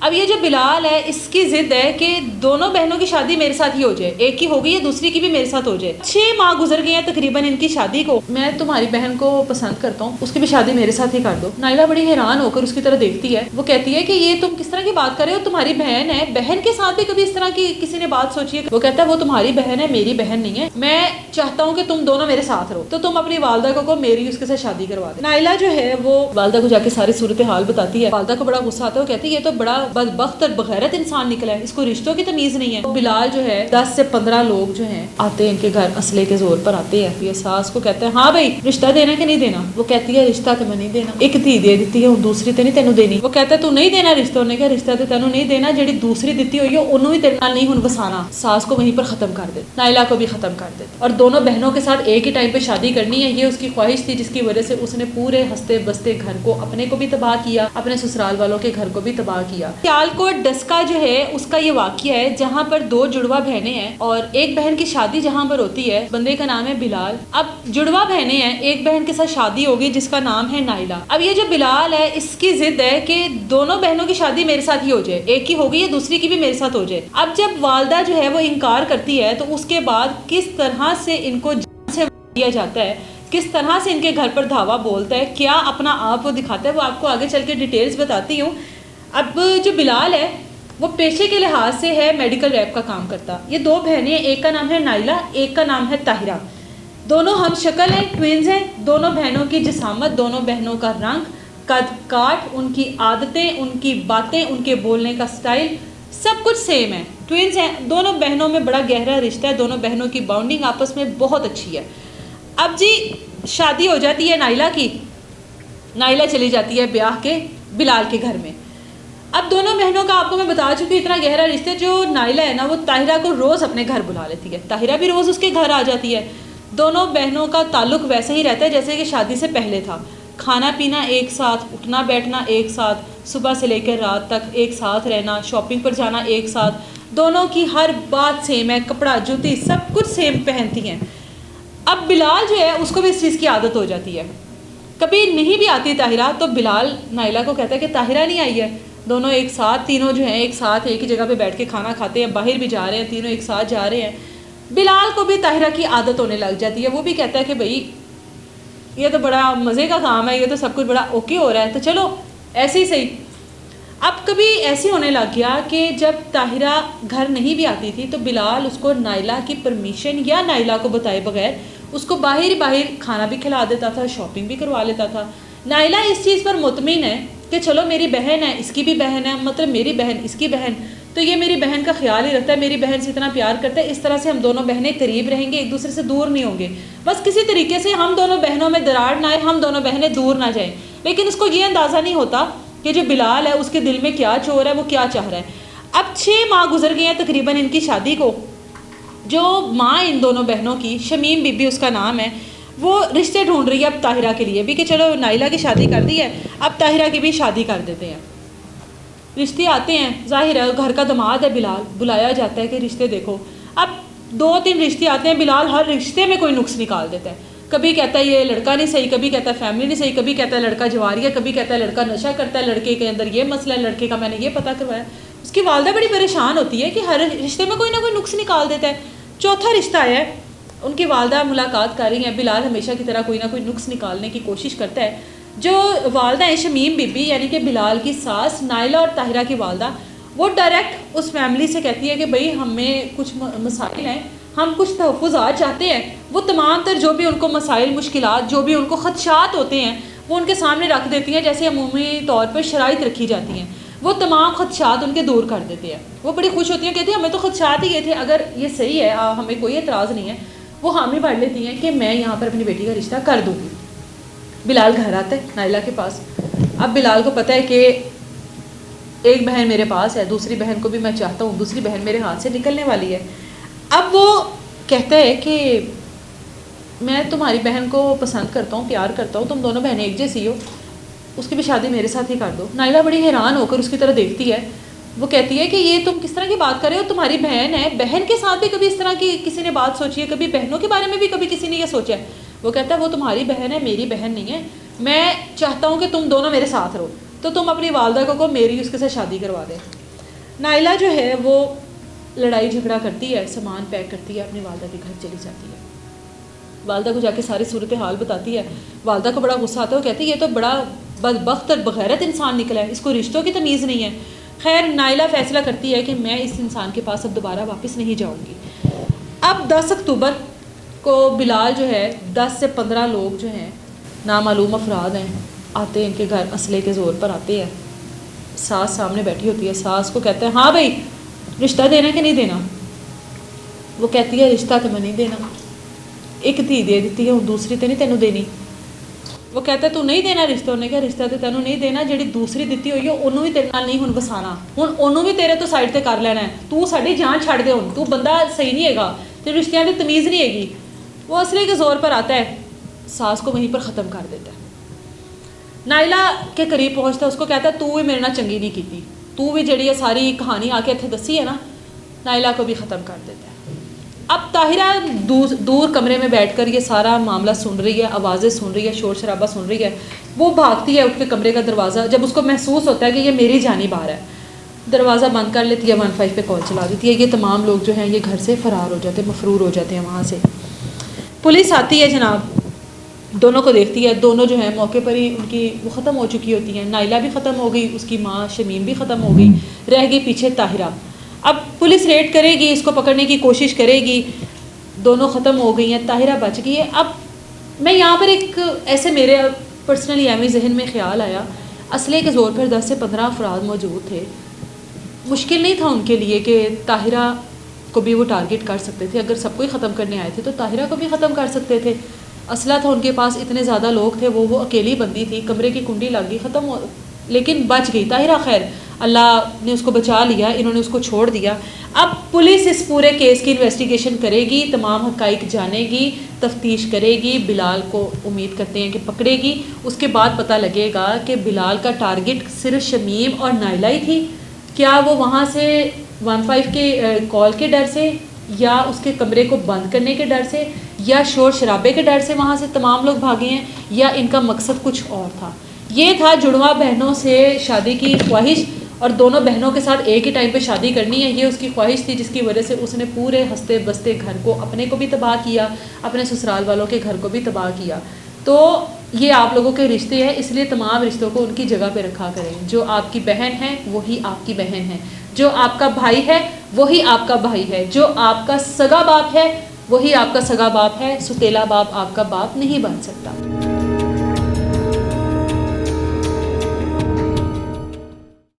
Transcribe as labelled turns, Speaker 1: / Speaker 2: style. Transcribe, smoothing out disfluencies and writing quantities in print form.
Speaker 1: اب یہ جو بلال ہے اس کی ضد ہے کہ دونوں بہنوں کی شادی میرے ساتھ ہی ہو جائے، ایک کی ہو گئی ہے دوسری کی بھی میرے ساتھ ہو جائے۔ 6 ماہ گزر گئے ہیں تقریباً ان کی شادی کو، میں تمہاری بہن کو پسند کرتا ہوں، اس کی بھی شادی میرے ساتھ ہی کر دو۔ نائلہ بڑی حیران ہو کر اس کی طرف دیکھتی ہے، وہ کہتی ہے کہ یہ تم کس طرح کی بات کر رہے ہو، تمہاری بہن ہے، بہن کے ساتھ بھی کبھی اس طرح کی کسی نے بات سوچی ہے؟ وہ کہتا ہے وہ تمہاری بہن ہے، میری بہن نہیں ہے، میں چاہتا ہوں کہ تم دونوں میرے ساتھ رہو، تو تم اپنی والدہ کو میری اس کے ساتھ شادی کروا دے۔ نائلہ جو ہے وہ والدہ کو جا کے ساری صورتحال بتاتی ہے، والدہ کو بڑا غصہ آتا ہے، وہ کہتی ہے یہ تو بڑا بدبخت اور بغیرت انسان نکلا ہے، اس کو رشتوں کی تمیز نہیں ہے۔ بلال جو ہے 10 سے 15 لوگ جو ہیں آتے ہیں ان کے گھر، اسلحے کے زور پر آتے ہیں، یہ ساس کو کہتا ہے ہاں بھائی رشتہ دینا کہ نہیں دینا؟ وہ کہتی ہے رشتہ تو میں نہیں دینا، ایک دھی دے دیتی ہے دوسری تے نہیں تینوں دینی۔ وہ کہتا ہے تو نہیں دینا رشتہ؟ نے کہا رشتہ تو تینوں نہیں دینا، جڑی دوسری دیتی ہوئی ہے انہوں ہی تیرے نال نہیں ہن وسانا۔ ساس کو وہیں پر ختم کر دے، نائلہ کو بھی ختم کر دے، اور دونوں بہنوں کے ساتھ ایک ہی ٹائم پہ شادی کرنی ہے، یہ اس کی خواہش تھی، جس کی وجہ سے اس نے پورے ہستے بستے گھر کو اپنے کو بھی تباہ کیا، اپنے سسرال والوں کے گھر کو بھی تباہ کیا۔ سیالکوٹ ڈسکا جو ہے اس کا یہ واقعہ ہے جہاں پر 2 جڑواں بہنیں ہیں اور ایک بہن کی شادی جہاں پر ہوتی ہے، بندے کا نام ہے بلال۔ اب جڑواں بہنیں ہیں، ایک بہن کے ساتھ شادی ہوگی جس کا نام ہے نائلہ۔ اب یہ جو بلال ہے اس کی ضد ہے کہ دونوں بہنوں کی شادی میرے ساتھ ہی ہو جائے، ایک کی ہو گئی ہے دوسری کی بھی میرے ساتھ ہو جائے۔ اب جب والدہ جو ہے وہ انکار کرتی ہے تو اس کے بعد کس طرح سے ان کو جان سے دیا جاتا ہے، کس طرح سے ان کے گھر پر دھاوا بولتا ہے، کیا اپنا آپ وہ دکھاتا ہے، وہ آپ کو آگے چل کے ڈیٹیلز بتاتی ہوں۔ اب جو بلال ہے وہ پیشے کے لحاظ سے ہے میڈیکل ریپ کا کام کرتا۔ یہ 2 بہنیں، ایک کا نام ہے نائلہ، ایک کا نام ہے طاہرہ، دونوں ہم شکل ہیں، ٹوینز ہیں۔ دونوں بہنوں کی جسامت، دونوں بہنوں کا رنگ، قد کاٹ، ان کی عادتیں، ان کی باتیں، ان کے بولنے کا سٹائل سب کچھ سیم ہے، ٹوینز ہیں۔ دونوں بہنوں میں بڑا گہرا رشتہ ہے، دونوں بہنوں کی باؤنڈنگ آپس میں بہت اچھی ہے۔ اب جی شادی ہو جاتی ہے نائلہ کی، نائلہ چلی جاتی ہے بیاہ کے بلال کے گھر میں۔ اب دونوں بہنوں کا آپ کو میں بتا چکی اتنا گہرا رشتہ، جو نائلہ ہے نا وہ طاہرہ کو روز اپنے گھر بلا لیتی ہے، طاہرہ بھی روز اس کے گھر آ جاتی ہے۔ دونوں بہنوں کا تعلق ویسے ہی رہتا ہے جیسے کہ شادی سے پہلے تھا، کھانا پینا ایک ساتھ، اٹھنا بیٹھنا ایک ساتھ، صبح سے لے کر رات تک ایک ساتھ رہنا، شاپنگ پر جانا ایک ساتھ، دونوں کی ہر بات سیم ہے، کپڑا جوتی سب کچھ سیم پہنتی ہیں۔ اب بلال جو ہے اس کو بھی اس چیز کی عادت ہو جاتی ہے، کبھی نہیں بھی آتی طاہرہ تو بلال نائلہ کو کہتا ہے کہ طاہرہ نہیں آئی ہے، دونوں ایک ساتھ، تینوں جو ہیں ایک ساتھ ایک ہی جگہ پہ بیٹھ کے کھانا کھاتے ہیں، باہر بھی جا رہے ہیں، تینوں ایک ساتھ جا رہے ہیں۔ بلال کو بھی طاہرہ کی عادت ہونے لگ جاتی ہے، وہ بھی کہتا ہے کہ بھائی یہ تو بڑا مزے کا کام ہے، یہ تو سب کچھ بڑا اوکے ہو رہا ہے، تو چلو ایسے ہی صحیح۔ اب کبھی ایسے ہونے لگ گیا کہ جب طاہرہ گھر نہیں بھی آتی تھی تو بلال اس کو نائلہ کی پرمیشن یا نائلہ کو بتائے بغیر اس کو باہر کھانا بھی کھلا دیتا تھا، شاپنگ بھی کروا لیتا تھا۔ نائلہ اس چیز پر مطمئن ہے کہ چلو میری بہن ہے، اس کی بھی بہن ہے، مطلب میری بہن اس کی بہن، تو یہ میری بہن کا خیال ہی رکھتا ہے، میری بہن سے اتنا پیار کرتا ہے، اس طرح سے ہم دونوں بہنیں قریب رہیں گے، ایک دوسرے سے دور نہیں ہوں گے، بس کسی طریقے سے ہم دونوں بہنوں میں دراڑ نہ آئے، ہم دونوں بہنیں دور نہ جائیں۔ لیکن اس کو یہ اندازہ نہیں ہوتا کہ جو بلال ہے اس کے دل میں کیا چور ہے، وہ کیا چاہ رہا ہے۔ اب 6 ماہ گزر گئے ہیں تقریباً ان کی شادی کو۔ جو ماں ان دونوں بہنوں کی، شمیم بی بی اس کا نام ہے، وہ رشتے ڈھونڈ رہی ہے اب طاہرہ کے لیے بھی کہ چلو نائلہ کی شادی کر دی ہے، اب طاہرہ کی بھی شادی کر دیتے ہیں۔ رشتے آتے ہیں، ظاہر ہے گھر کا داماد ہے بلال، بلایا جاتا ہے کہ رشتے دیکھو۔ اب 2-3 رشتے آتے ہیں، بلال ہر رشتے میں کوئی نقص نکال دیتا ہے، کبھی کہتا ہے یہ لڑکا نہیں صحیح، کبھی کہتا ہے فیملی نہیں صحیح، کبھی کہتا ہے لڑکا جواری ہے، کبھی کہتا ہے لڑکا نشہ کرتا ہے، لڑکے کے اندر یہ مسئلہ ہے، لڑکے کا میں نے یہ پتہ کروایا۔ اس کی والدہ بڑی پریشان ہوتی ہے کہ ہر رشتے میں کوئی نہ کوئی نقص نکال دیتا ہے۔ چوتھا رشتہ ہے، ان کی والدہ ملاقات کر رہی ہیں، بلال ہمیشہ کی طرح کوئی نہ کوئی نقص نکالنے کی کوشش کرتا ہے۔ جو والدہ ہیں شمیم بی بی یعنی کہ بلال کی ساس، نائلہ اور طاہرہ کی والدہ، وہ ڈائریکٹ اس فیملی سے کہتی ہے کہ بھئی ہمیں کچھ مسائل ہیں، ہم کچھ تحفظات چاہتے ہیں۔ وہ تمام تر جو بھی ان کو مسائل، مشکلات، جو بھی ان کو خدشات ہوتے ہیں وہ ان کے سامنے رکھ دیتی ہیں، جیسے عمومی طور پر شرائط رکھی جاتی ہیں، وہ تمام خدشات ان کے دور کر دیتے ہیں۔ وہ بڑی خوش ہوتی ہیں، کہتی ہیں ہمیں تو خدشات ہی یہ تھے، اگر یہ صحیح ہے ہمیں کوئی اعتراض نہیں ہے۔ وہ حامی بھر لیتی ہیں کہ میں یہاں پر اپنی بیٹی کا رشتہ کر دوں گی۔ بلال گھر آتا ہے نائلہ کے پاس۔ اب بلال کو پتہ ہے کہ ایک بہن میرے پاس ہے، دوسری بہن کو بھی میں چاہتا ہوں، دوسری بہن میرے ہاتھ سے نکلنے والی ہے۔ اب وہ کہتا ہے کہ میں تمہاری بہن کو پسند کرتا ہوں، پیار کرتا ہوں، تم دونوں بہنیں ایک جیسی ہو، اس کی بھی شادی میرے ساتھ ہی کر دو۔ نائلہ بڑی حیران ہو کر اس کی طرف دیکھتی ہے، وہ کہتی ہے کہ یہ تم کس طرح کی بات کر رہے ہو، تمہاری بہن ہے، بہن کے ساتھ بھی کبھی اس طرح کی کسی نے بات سوچی ہے، کبھی بہنوں کے بارے میں بھی کبھی کسی نے یہ سوچا ہے؟ وہ کہتا ہے وہ تمہاری بہن ہے، میری بہن نہیں ہے، میں چاہتا ہوں کہ تم دونوں میرے ساتھ رہو، تو تم اپنی والدہ کو میری اس کے ساتھ شادی کروا دے. نائلہ جو ہے وہ لڑائی جھگڑا کرتی ہے, سامان پیک کرتی ہے, اپنی والدہ کے گھر چلی جاتی ہے. والدہ کو جا کے ساری صورتحال بتاتی ہے. والدہ کو بڑا غصہ آتا ہے, وہ کہتی ہے یہ تو بڑا بدبخت اور بغیرت انسان نکلا ہے, اس کو رشتوں کی تمیز نہیں ہے. خیر نائلہ فیصلہ کرتی ہے کہ میں اس انسان کے پاس اب دوبارہ واپس نہیں جاؤں گی. اب 10 اکتوبر کو بلال جو ہے 10 سے 15 لوگ جو ہیں نامعلوم افراد ہیں, آتے ہیں ان کے گھر, اسلحے کے زور پر آتے ہیں. ساس سامنے بیٹھی ہوتی ہے. ساس کو کہتے ہیں ہاں بھائی رشتہ دینا کہ نہیں دینا. وہ کہتی ہے رشتہ تو میں نہیں دینا, ایک دھی دے دیتی ہے, دوسری تو نہیں تینوں دینی. وہ کہتا ہے تو نہیں دینا رشتہ. انہوں نے کہا رشتہ تو تینوں نہیں دینا, جڑی دوسری دیتی ہوئی ہے انہوں بھی تیرے نال نہیں ہن وسانا, ہن انہوں بھی تیرے تو سائڈ تے کر لینا ہے, تو ساڈی جان چھڑ دے, ہن تو بندہ صحیح نہیں ہے گا, تے رشتیاں دی تمیز نہیں ہے گی. وہ اسلحے کے زور پر آتا ہے, ساس کو وہیں پر ختم کر دیتا ہے. نائلہ کے قریب پہنچتا ہے, اس کو کہتا ہے تو بھی میرے نال چنگی نہیں کیتی, تو بھی جڑی ہے ساری کہانی آ کے اتنے دسی ہے نا. نائلہ کو بھی ختم کر دیتا ہے. اب طاہرہ دور کمرے میں بیٹھ کر یہ سارا معاملہ سن رہی ہے, آوازیں سن رہی ہے, شور شرابہ سن رہی ہے. وہ بھاگتی ہے اٹھ کے کمرے کا دروازہ, جب اس کو محسوس ہوتا ہے کہ یہ میری جانب آ رہا ہے, دروازہ بند کر لیتی ہے, 15 پہ کال چلا دیتی ہے. یہ تمام لوگ جو ہیں یہ گھر سے فرار ہو جاتے ہیں, مفرور ہو جاتے ہیں وہاں سے. پولیس آتی ہے جناب, دونوں کو دیکھتی ہے. دونوں جو ہیں موقع پر ہی ان کی وہ ختم ہو چکی ہوتی ہیں. نائلہ بھی ختم ہو گئی, اس کی ماں شمیم بھی ختم ہو گئی, رہ گئی پیچھے طاہرہ. اب پولیس ریڈ کرے گی, اس کو پکڑنے کی کوشش کرے گی. دونوں ختم ہو گئی ہیں, طاہرہ بچ گئی ہے. اب میں یہاں پر ایک ایسے میرے پرسنلی ایویں ذہن میں خیال آیا, اسلحے کے زور پر 10 سے 15 افراد موجود تھے. مشکل نہیں تھا ان کے لیے کہ طاہرہ کو بھی وہ ٹارگٹ کر سکتے تھے. اگر سب کو ہی ختم کرنے آئے تھے تو طاہرہ کو بھی ختم کر سکتے تھے. اسلحہ تھا ان کے پاس, اتنے زیادہ لوگ تھے, وہ اکیلی بندی تھی, کمرے کی کنڈی لگ گئی, ختم ہو, لیکن بچ گئی طاہرہ. خیر اللہ نے اس کو بچا لیا, انہوں نے اس کو چھوڑ دیا. اب پولیس اس پورے کیس کی انویسٹیگیشن کرے گی, تمام حقائق جانے گی, تفتیش کرے گی. بلال کو امید کرتے ہیں کہ پکڑے گی. اس کے بعد پتہ لگے گا کہ بلال کا ٹارگٹ صرف شمیم اور نائلہ ہی تھی. کیا وہ وہاں سے 15 کے کال کے ڈر سے, یا اس کے کمرے کو بند کرنے کے ڈر سے, یا شور شرابے کے ڈر سے وہاں سے تمام لوگ بھاگے ہیں, یا ان کا مقصد کچھ اور تھا. یہ تھا جڑواں بہنوں سے شادی کی خواہش, اور دونوں بہنوں کے ساتھ ایک ہی ٹائم پہ شادی کرنی ہے. یہ اس کی خواہش تھی, جس کی وجہ سے اس نے پورے ہنستے بستے گھر کو, اپنے کو بھی تباہ کیا, اپنے سسرال والوں کے گھر کو بھی تباہ کیا. تو یہ آپ لوگوں کے رشتے ہیں, اس لیے تمام رشتوں کو ان کی جگہ پہ رکھا کریں. جو آپ کی بہن ہے وہی آپ کی بہن ہے, جو آپ کا بھائی ہے وہی آپ کا بھائی ہے, جو آپ کا سگا باپ ہے وہی آپ کا سگا باپ ہے. ستیلا باپ آپ کا باپ نہیں بن سکتا.